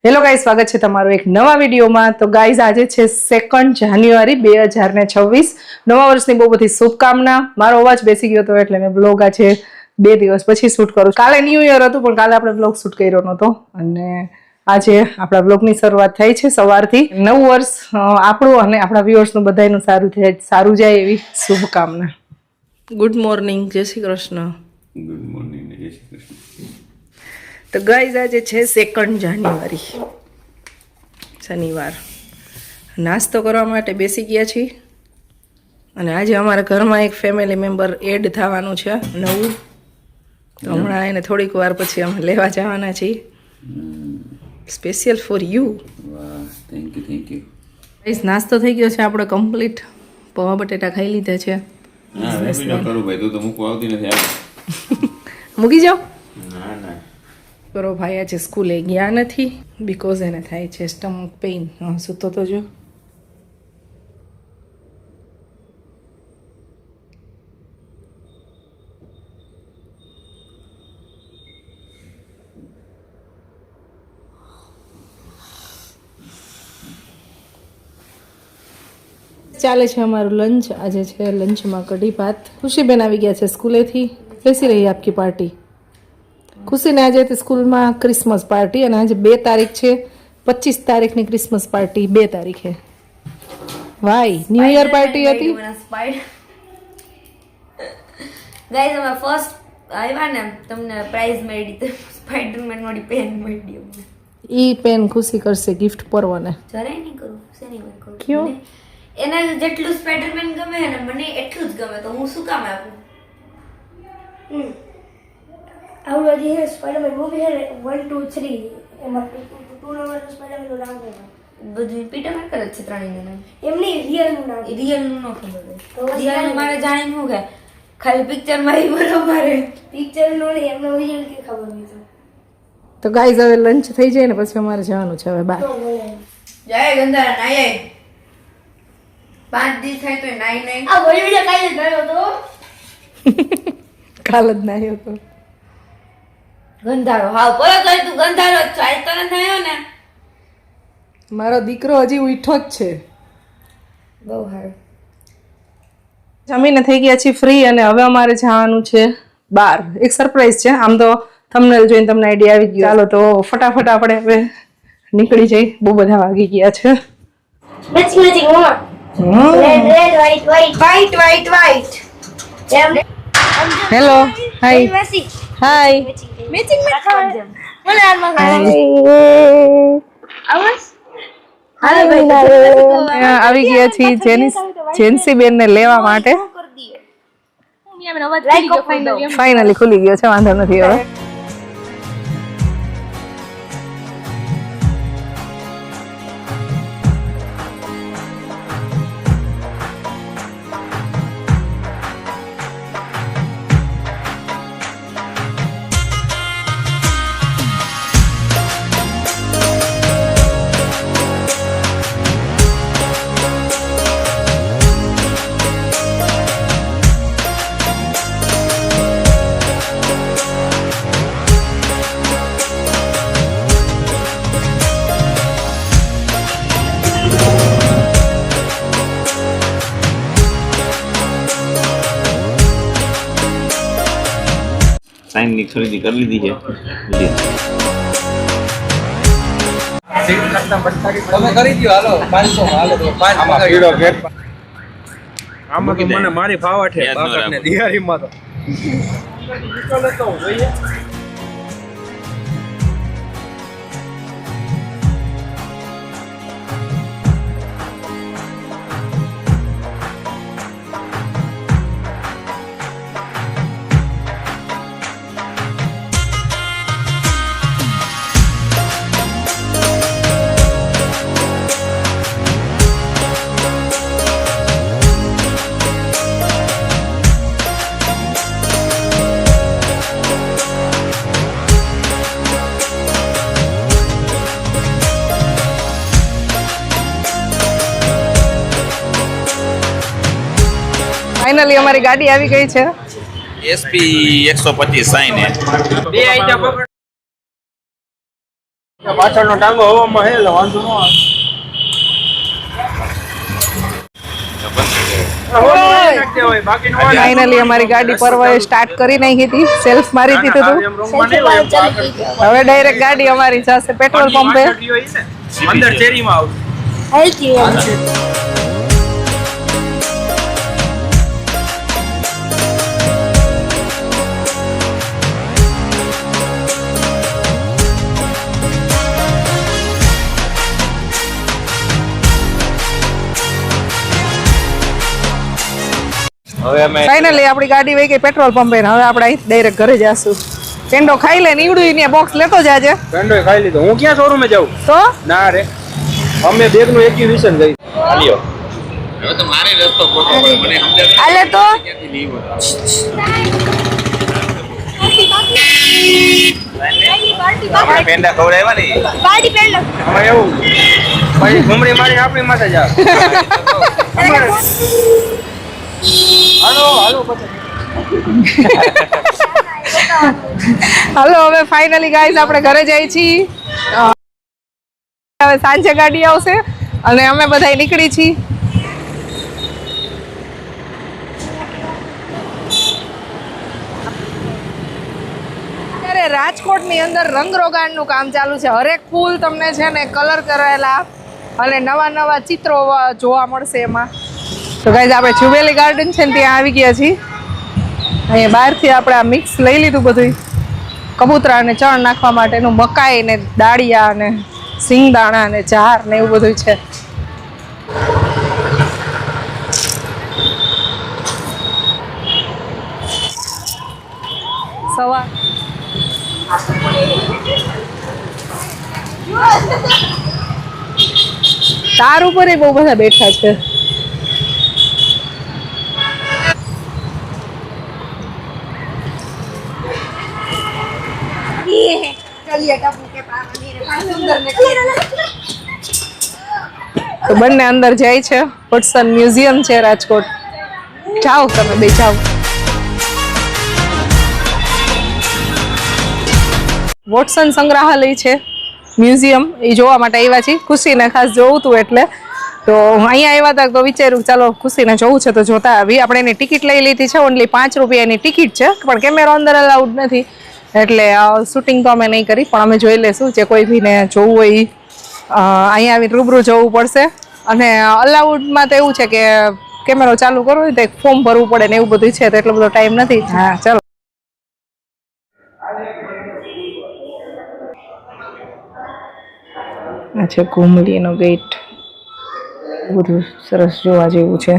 Hello guys, સ્વાગત છે તમારું એક નવા વિડીયોમાં। તો ગાઈઝ, આજે છે 2 જાન્યુઆરી 2026। નવા વર્ષની બહુ બધી શુભકામના। મારો અવાજ બેસી ગયો હતો એટલે મેં બ્લોગ આજે 2 દિવસ પછી શૂટ કરું। કાલે ન્યૂ યર હતું પણ કાલે આપણે બ્લોગ શૂટ કર્યો નહોતો અને આજે આપણા બ્લોગની શરૂઆત થઈ છે સવારથી। નવું વર્ષ આપણું અને આપણા વ્યુઅર્સનું બધાયનું સારું જાય એવી શુભકામના। ગુડ મોર્નિંગ, જય શ્રી કૃષ્ણ। ગુડ મોર્નિંગ, જય શ્રી કૃષ્ણ। તો ગાઈઝ, આજે છે 2 જાન્યુઆરી શનિવાર। નાસ્તો કરવા માટે બેસી ગયા છીએ અને આજે અમારા ઘરમાં એક ફેમિલી મેમ્બર એડ થવાનું છે નવું, તો હમણાં એને થોડીક વાર પછી અમે લેવા જવાના છીએ, સ્પેશિયલ ફોર યુ। વાહ, thank you thank you. Guys, નાસ્તો થઈ ગયો છે આપણો કમ્પ્લીટ। પૌવા બટેટા ખાઈ લીધા છે। હા, હવે ન કરું ભાઈ, તું તો મૂકવા આવતી નથી। મૂકી જાઓ। ના ના, કરો ભાઈ આજે સ્કૂલે ગયા નથી બીકોઝ એને થાય છે સ્ટમક પેઇન। સૂતો તો જો ચાલે છે અમારું લંચ। આજે છે લંચમાં કઢી ભાત। ખુશીબેન આવી ગયા છે સ્કૂલેથી, બેસી રહી આપકી પાર્ટી। ખુશીને આજે સ્કૂલમાં ક્રિસમસ પાર્ટી અને આજે 2 તારીખ છે, 25 તારીખની ક્રિસમસ પાર્ટી 2 તારીખે। વાય ન્યૂ યર પાર્ટી હતી। ગાઈસ, અમે ફર્સ્ટ આવ્યા ને તમને પ્રાઇઝ મળી તો સ્પાઈડરમેન વાળી પેન મળી અમને। ઈ પેન ખુશી કરશે ગિફ્ટ પરવાને। જરાય નહીં કરું, શેની વાત કરું? ક્યું? એના જેટલું સ્પાઈડરમેન ગમે ને મને એટલું જ ગમે, તો હું શું કામ આપું? આવડો જે હે સ્પાઈડરમેન મૂવી હે 1 2 3 એમાં 2 નંબર સ્પાઈડરમેન નું નામ છે બધું પીટર પાર્કર જ છે ત્રણેયનું નામ। એમની રિયલ નું નામ રિયલ નું ન ખબર તો હોય, રિયલ નું મારે જાણીને શું કે ખાલી પિક્ચર માં ઈ બરોબર હે, પિક્ચર નો ને એમનો રિયલ કે ખબર હોય તો ગાઈઝ, હવે લંચ થઈ જાય ને પછી અમારે જવાનું છે હવે બહાર। તો બોલે જય ગંધારા નાય 5 દિવસ થાય તો નાય નહીં। આ વિડિયો કાઈ ગયો તો કાલ જ ના આવ્યો તો ગંધારો હાવ બોલો તો તું ગંધારો જ છો, આજ તો ન થયો ને। મારો દીકરો હજી ઉઠો જ છે। બહુ સારું। જમીને થઈ ગયા છીએ ફ્રી અને હવે અમારે જવાનું છે બહાર। એક સરપ્રાઈઝ છે, આમ તો થંબનેલ જોઈને તમને આઈડિયા આવી ગયો। ચાલો તો ફટાફટ આપણે હવે નીકળી જઈ, બહુ બધા વાગી ગયા છે। Matching matching more red red white white white white એમ હેલો, હાય મેસી હાય, મેચિંગ મેચિંગ મને આમાં આવાજ હાલો આવી ગયા છીએ જેન્સી બેન ને લેવા માટે। ફાઇનલી ખુલી ગયો છે, વાંધો નથી હવે। સાઈન ની ખરીદી કરી લીધી છે। તમે કરી દો, હાલો 500 હાલો તો 5 આમાં કીડો ગેટ આમાં તો મને મારી ફાવટ છે બાપને દિવાળીમાં તો નીકળે તો જોઈએ। ફાઇનલી અમારી ગાડી આવી ગઈ છે। SP 125 સાઈન હે। બે આઈટા પાછળનો ટાંગો હવામાં હે એટલે વાંધો ન આવે. ફાઇનલી અમારી ગાડી પરવાએ સ્ટાર્ટ કરી નાખી હતી, સેલ્ફ મારી દીધું હતું. હવે ડાયરેક્ટ ગાડી અમારી જશે પેટ્રોલ પંપે. અંદર શેરીમાં આવશે. હવે અમે ફાઇનલી આપણી ગાડી વહી ગઈ પેટ્રોલ પંપે. હવે આપણે અહીં ડાયરેક્ટ ઘરે જાશું. પેંડો ખાઈ લે, નીવડું ને બોક્સ લેતો જાજે. પેન્ડોય ખાઈ લીધો. હું ક્યાં શોરૂમે જાઉં? તો ના રે, અમે બેગનું એક્યુવિઝન ગઈ. હાલ્યો. હવે તો મારે રસ્તો ખોટો પડે, મને સમજાતું હાલે તો ક્યાંથી લીવ હતો. આપણે પેંડા ખવડાવ્યા ને પાર્ટી પેન્ડ અમે એવું પછી ઘૂમડી મારી આપણી માથે જાવ. હાલો હાલો પછી હાલો હવે ફાઇનલી ગાઈઝ આપણે ઘરે જઈએ છીએ. હવે સાંજે ગાડી આવશે અને અમે બધા નીકળી છીએ. અત્યારે રાજકોટની અંદર રંગરોગાનનું કામ ચાલુ છે. હરેક ફૂલ તમને છે ને કલર કરેલા અને નવા નવા ચિત્રો જોવા મળશે એમાં. તો ગાઈઝ આપણે જ્યુબેલી ગાર્ડન છે ને ત્યાં આવી ગયા છીએ. અહીંયા બહારથી આપણે આ મિક્સ લઈ લીધું બધું, કબૂતરા ને ચણ નાખવા માટેનું, મકાઈ ને દાળિયા ને સિંગદાણા ને ઝાર ને એવું બધું છે. સવાર તાર ઉપર બહુ બધા બેઠા છે. તો બંને અંદર જાય છે. વોટસન મ્યુઝિયમ છે રાજકોટ. જાઓ તમે બે જાઓ. વોટસન સંગ્રહાલય છે, મ્યુઝિયમ, એ જોવા માટે આવ્યા છીએ. ખુશીને ખાસ જોવું હતું એટલે તો અહીંયા આવ્યા હતા તો વિચાર્યું ચાલો ખુશીને જોવું છે તો જોતા આવી. આપણે એની ટિકિટ લઈ લીધી છે, ઓનલી 5 રૂપિયાની ટિકિટ છે, પણ કેમેરો અંદર અલાઉડ નથી એટલે શૂટિંગ તો અમે નહીં કરી, પણ અમે જોઈ લેશું. જે કોઈ ભીને જોવું હોય અહીંયા આવીને રૂબરૂ જોવું પડશે. અને અલાઉડમાં તો એવું છે કે કેમેરો ચાલુ કરવો હોય તો એક ફોર્મ ભરવું પડે ને એવું બધું છે, તો એટલો બધો ટાઈમ નથી. હા ચાલો. આ છે ઘુમલીનો ગેટ. બધું સરસ જોવા જેવું છે.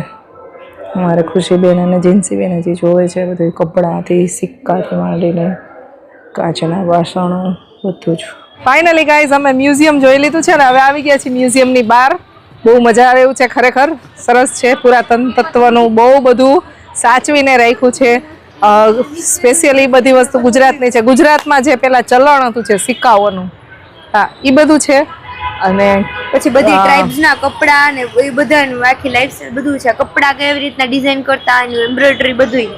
અમારે ખુશીબેન અને જીન્સીબેન હજી જોવે છે બધું, કપડાથી સિક્કાથી માંડીને કાચના વાસણો બધું જ. ફાઇનલી ગાઈઝ અમે મ્યુઝિયમ જોઈ લીધું છે ને હવે આવી ગયા છીએ મ્યુઝિયમની બહાર. બહુ મજા આવે એવું છે, ખરેખર સરસ છે. પુરાતન તત્વનું બહુ બધું સાચવીને રાખ્યું છે. સ્પેશિયલી બધી વસ્તુ ગુજરાતની છે. ગુજરાતમાં જે પેલા ચલણ હતું છે સિક્કાઓનું, હા એ બધું છે. અને પછી બધી ટ્રાઇબ્સ ના કપડા ને એ બધાનું આખી લાઈફસ્ટાઈલ બધું છે. કપડા કેવી રીતના ડિઝાઇન કરતા, એનું એમ્બ્રોઇડરી બધું.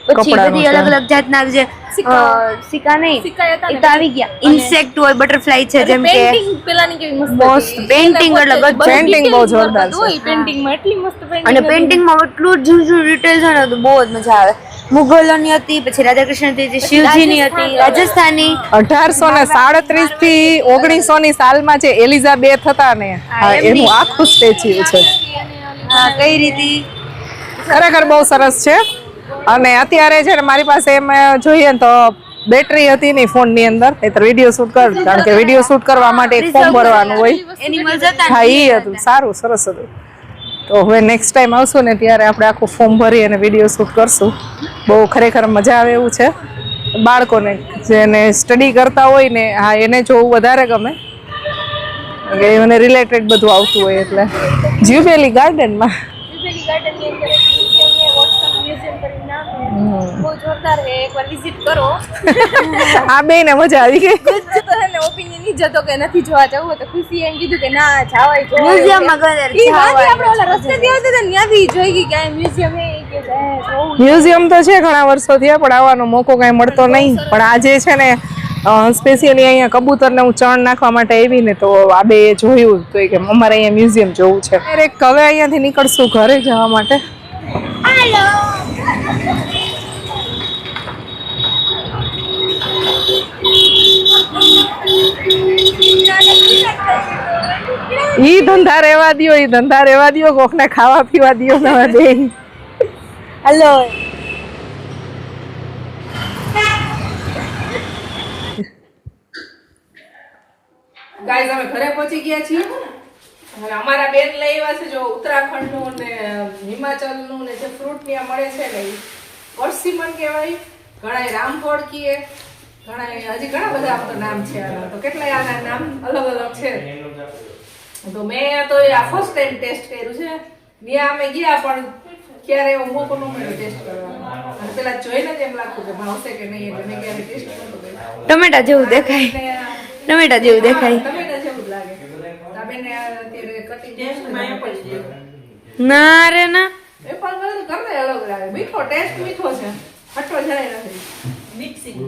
પછી બધી અલગ અલગ જાતના જે સિક્કા નહીં એ તો આવી ગયા. ઇન્સેક્ટ હોય, બટરફ્લાય છે, જેમ કે મસ્ત પેઇન્ટિંગ, એટલે પેઇન્ટિંગ બહુ જોરદાર છે. અને પેઇન્ટિંગમાં એટલું જૂનું ડિટેલ છે ને તો બહુ જ મજા આવે. મુગલોની હતી, પછી રાધાકૃષ્ણ હતી, શિવજીની હતી, રાજસ્થાની. 1837 થી 1900 ની સાલમાં જે એલિઝાબેથ હતા ને એનું આખું સ્ટેચ્યુ છે. હા, કઈ રીતે ખરેખર બહુ સરસ છે. અને અત્યારે છે ને મારી પાસે એમ જોઈએ ને તો બેટરી હતી નહીં ફોનની અંદર, નહીંતર વિડીયો શૂટ કર, કારણ કે વિડીયો શૂટ કરવા માટે એક ફોર્મ ભરવાનું હોય. એનિમલ્સ હતા. હા એ હતું, સારું સરસ હતું. તો હવે નેક્સ્ટ ટાઈમ આવશું ને ત્યારે આપણે આખું ફોર્મ ભરી અને વિડીયો શૂટ કરશું. બહુ ખરેખર મજા આવે એવું છે. બાળકોને જેને સ્ટડી કરતા હોય ને હા એને જોવું વધારે ગમે, એને રિલેટેડ બધું આવતું હોય એટલે. જ્યુબેલી ગાર્ડનમાં બહુ જોરદાર હે, એકવાર વિઝિટ કરો. આ બે ને મજા આવી ગઈ. ઓપિનિયન ઈ જતો કે નથી જોવા જવું તો ખુશી એમ કીધું કે ના જાવાય જો મ્યુઝિયમમાં ગયો ઈ વાંચી આપણે ઓલા રસ્તેથી આવતા હતા ને ત્યાંથી જોઈ ગઈ કે આ મ્યુઝિયમ હે ઈ કે જોવું. મ્યુઝિયમ તો છે ઘણા વર્ષો થયા પણ આવવાનો મોકો કઈ મળતો નહીં. પણ આજે છે ને સ્પેશિયલી અહીંયા કબૂતરને હું ચણ નાખવા માટે આવી ને તો આ બે જોયું તો એ કે અમારે અહીંયા મ્યુઝિયમ જોવું છે ડાયરેક્ટ હવે અહીંયાથી નીકળશું ઘરે જવા માટે. ઈ ધંધા રેવા દ્યો, ઈ ધંધા રેવા દ્યો, કોકને ખાવા પીવા દ્યો તમે બે. હલો ગાઈઝ અમે ઘરે પહોંચી ગયા છીએ અને અમારા બેન લઈ આવ્યા છે જો ઉત્તરાખંડનું ને હિમાચલનું ને જે ફ્રૂટ ત્યાં મળે છે ને ઈ પરસિમન કહેવાય, ઘણા રામફળ કીએ, ઘણા હજી ઘણા બધા તો નામ છે આના, તો કેટલાય આના નામ અલગ અલગ છે. તો મેં તો આ ફર્સ્ટ ટાઈમ ટેસ્ટ કર્યું છે. ત્યાં અમે ગયા પણ ક્યારે એવો મોકો ન મળ્યો ટેસ્ટ કરવાનો અને પેલા જોઈને જ એમ લાગતું કે ભાવશે કે નહીં એટલે મેં ક્યારે ટેસ્ટ નહોતો કર્યો. ટમેટા જેવું દેખાય, ટમેટા જેવું દેખાય. ટમેટા જેવું જ લાગે. તાબેને અત્યારે કટિંગ ના રે ના એપલ કરે તો કરને અલગ લાગે. મીઠો ટેસ્ટ મીઠો છે, ખટ્ટો જરાય નથી. મિક્સિંગ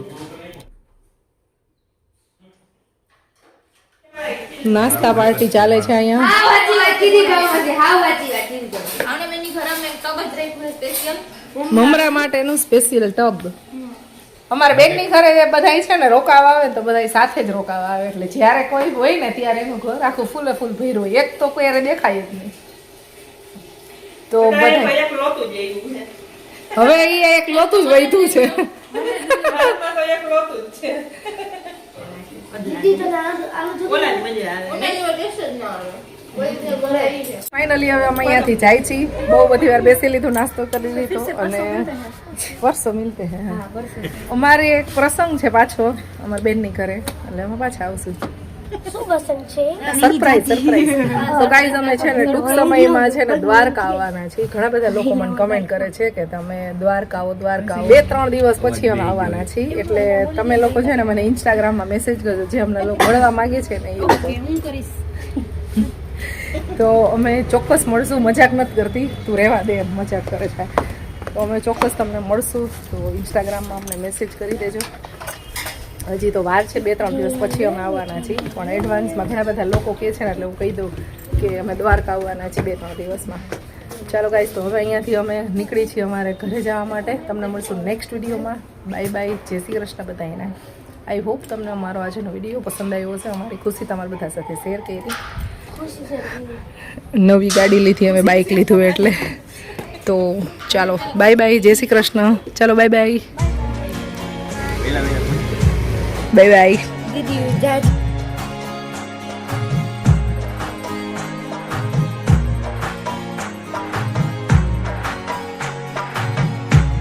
નાસ્તા પાર્ટી ચાલે છે અહીંયા. મમરા માટેનું સ્પેશિયલ ટબ. અમારા બેનની ઘરે બધાય છે ને રોકાવા આવે તો બધાય સાથે જ રોકાવા આવે એટલે જ્યારે કોઈ હોય ને ત્યારે એનું ઘર આખું ફૂલે ફૂલ ભર્યું હોય. એક તો કોઈ દેખાય જ નહીં. તો બધા હવે એ એક લોતું જ વધ્યું છે. ફાઇનલી હવે અમે અહીંયાથી જાય છીએ. બહુ બધી વાર બેસી લીધું, નાસ્તો કરી લીધો અને વર્ષો મિલતે હે. અમારે એક પ્રસંગ છે પાછો અમારા બેનની ઘરે એટલે અમે પાછા આવશું. સરપ્રાઈઝ. તો ગાઈઝ અમે છે ને ટૂંક સમયમાં છે ને દ્વારકા આવવાના છીએ. ઘણા બધા લોકો મને કમેન્ટ કરે છે કે તમે દ્વારકા આવો. 2-3 દિવસ પછી અમે આવવાના છીએ એટલે તમે લોકો છે ને મને ઇન્સ્ટાગ્રામમાં મેસેજ કરજો જે અમને લોકો મળવા માંગે છે ને એ લોકો. તો અમે ચોક્કસ મળશું. મજાક નથી કરતી, તું રહેવા દે, એમ મજાક કરે છે. તો અમે ચોક્કસ તમને મળશું. તો ઇન્સ્ટાગ્રામમાં અમને મેસેજ કરી દેજો. હજી તો વાર છે, 2-3 દિવસ પછી અમે આવવાના છીએ પણ એડવાન્સમાં ઘણા બધા લોકો કહે છે ને એટલે હું કહી દઉં કે અમે દ્વારકા આવવાના છીએ 2-3 દિવસમાં. ચાલો ગાઈસ, તો હવે અહીંયાથી અમે નીકળી છીએ અમારે ઘરે જવા માટે. તમને મળશું નેક્સ્ટ વિડીયોમાં. બાય બાય, જય શ્રી કૃષ્ણ બધાને. આઈ હોપ તમને અમારો આજનો વિડીયો પસંદ આવ્યો હશે. અમારી ખુશી તમારા બધા સાથે શેર કરી. નવી ગાડી લીધી અમે, બાઇક લીધું એટલે. તો ચાલો બાય બાય, જય શ્રી કૃષ્ણ. ચાલો બાય બાય, બાય બાય.